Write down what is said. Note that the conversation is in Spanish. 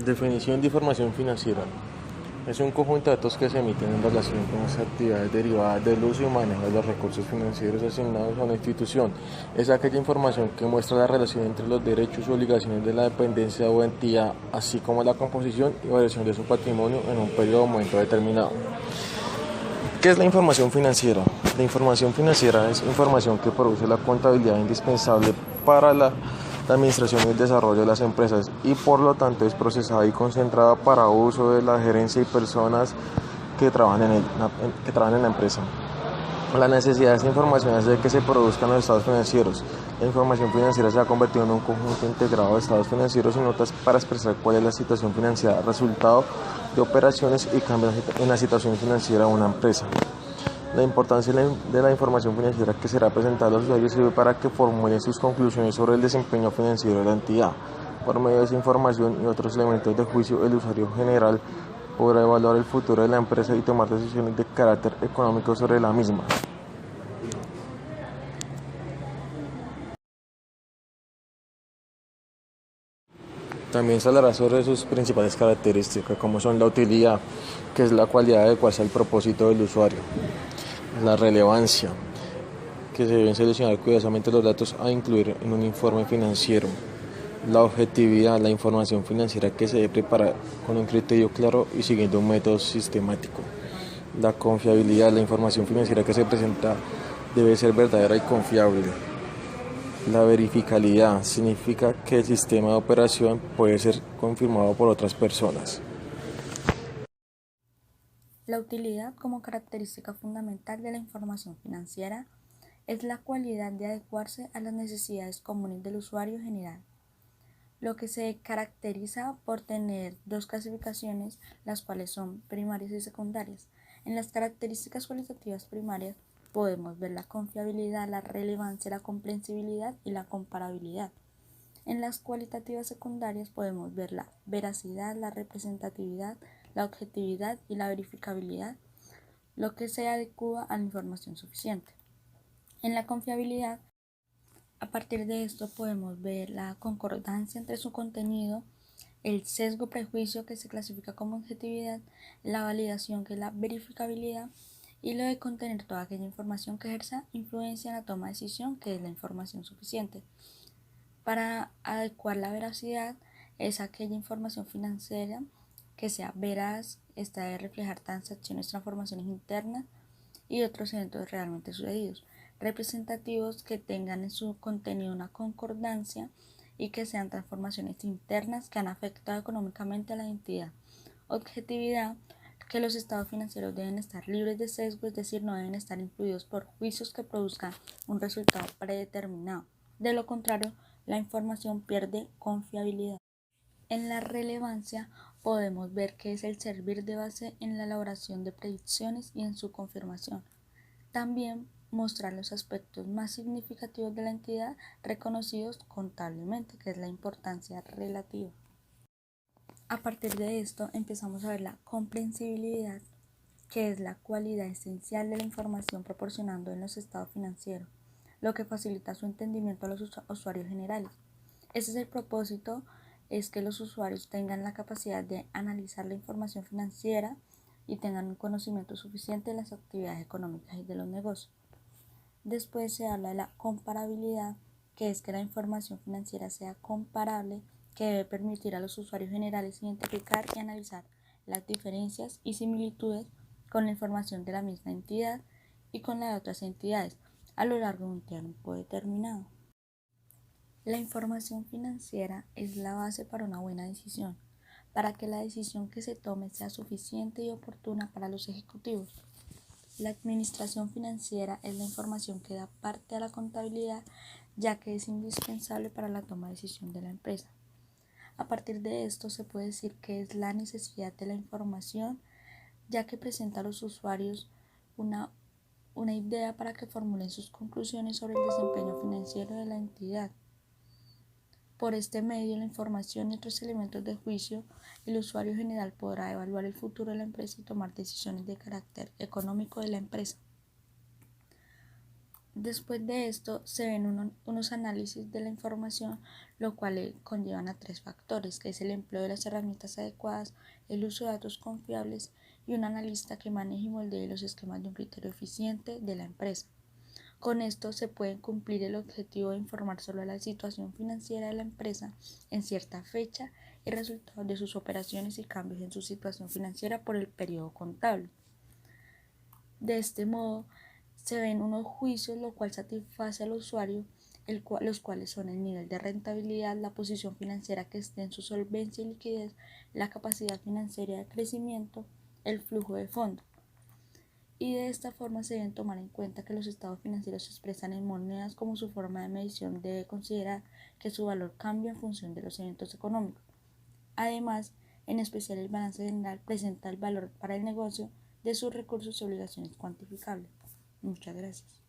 Definición de información financiera. Es un conjunto de datos que se emiten en relación con las actividades derivadas del uso y manejo de los recursos financieros asignados a una institución. Es aquella información que muestra la relación entre los derechos y obligaciones de la dependencia o entidad, así como la composición y variación de su patrimonio en un periodo o momento determinado. ¿Qué es la información financiera? La información financiera es información que produce la contabilidad indispensable para la administración y el desarrollo de las empresas y por lo tanto es procesada y concentrada para uso de la gerencia y personas que trabajan en la empresa. La necesidad de esta información hace que se produzcan los estados financieros. La información financiera se ha convertido en un conjunto integrado de estados financieros y notas para expresar cuál es la situación financiera, resultado de operaciones y cambios en la situación financiera de una empresa. La importancia de la información financiera que será presentada a los usuarios sirve para que formulen sus conclusiones sobre el desempeño financiero de la entidad. Por medio de esa información y otros elementos de juicio, el usuario general podrá evaluar el futuro de la empresa y tomar decisiones de carácter económico sobre la misma. También se hablará sobre sus principales características, como son la utilidad, que es la cualidad de adecuarse al propósito del usuario, la relevancia, que se deben seleccionar cuidadosamente los datos a incluir en un informe financiero, la objetividad, la información financiera que se debe preparar con un criterio claro y siguiendo un método sistemático, la confiabilidad, la información financiera que se presenta debe ser verdadera y confiable. La verificabilidad significa que el sistema de operación puede ser confirmado por otras personas. La utilidad como característica fundamental de la información financiera es la cualidad de adecuarse a las necesidades comunes del usuario general, lo que se caracteriza por tener dos clasificaciones, las cuales son primarias y secundarias. En las características cualitativas primarias podemos ver la confiabilidad, la relevancia, la comprensibilidad y la comparabilidad. En las cualitativas secundarias podemos ver la veracidad, la representatividad, la objetividad y la verificabilidad, lo que se adecua a la información suficiente. En la confiabilidad, a partir de esto podemos ver la concordancia entre su contenido, el sesgo prejuicio que se clasifica como objetividad, la validación que es la verificabilidad y lo de contener toda aquella información que ejerza influencia en la toma de decisión que es la información suficiente. Para adecuar la veracidad es aquella información financiera que sea veraz, esta debe reflejar transacciones, transformaciones internas y otros eventos realmente sucedidos, representativos que tengan en su contenido una concordancia y que sean transformaciones internas que han afectado económicamente a la entidad. Objetividad, que los estados financieros deben estar libres de sesgo, es decir, no deben estar influidos por juicios que produzcan un resultado predeterminado. De lo contrario, la información pierde confiabilidad. En la relevancia podemos ver que es el servir de base en la elaboración de predicciones y en su confirmación. También mostrar los aspectos más significativos de la entidad reconocidos contablemente, que es la importancia relativa. A partir de esto empezamos a ver la comprensibilidad, que es la cualidad esencial de la información proporcionando en los estados financieros, lo que facilita su entendimiento a los usuarios generales. Ese es el propósito, es que los usuarios tengan la capacidad de analizar la información financiera y tengan un conocimiento suficiente de las actividades económicas y de los negocios. Después se habla de la comparabilidad, que es que la información financiera sea comparable, que debe permitir a los usuarios generales identificar y analizar las diferencias y similitudes con la información de la misma entidad y con la de otras entidades a lo largo de un tiempo determinado. La información financiera es la base para una buena decisión, para que la decisión que se tome sea suficiente y oportuna para los ejecutivos. La administración financiera es la información que da parte a la contabilidad, ya que es indispensable para la toma de decisión de la empresa. A partir de esto se puede decir que es la necesidad de la información, ya que presenta a los usuarios una idea para que formulen sus conclusiones sobre el desempeño financiero de la entidad. Por este medio, la información y otros elementos de juicio, el usuario general podrá evaluar el futuro de la empresa y tomar decisiones de carácter económico de la empresa. Después de esto se ven unos análisis de la información, lo cual conllevan a tres factores, que es el empleo de las herramientas adecuadas, el uso de datos confiables y un analista que maneje y moldee los esquemas de un criterio eficiente de la empresa. Con esto se puede cumplir el objetivo de informar sobre la situación financiera de la empresa en cierta fecha y resultados de sus operaciones y cambios en su situación financiera por el periodo contable. De este modo, se ven unos juicios lo cual satisface al usuario, los cuales son el nivel de rentabilidad, la posición financiera que esté en su solvencia y liquidez, la capacidad financiera de crecimiento, el flujo de fondos. Y de esta forma se deben tomar en cuenta que los estados financieros se expresan en monedas, como su forma de medición debe considerar que su valor cambia en función de los eventos económicos. Además, en especial el balance general presenta el valor para el negocio de sus recursos y obligaciones cuantificables. Muchas gracias.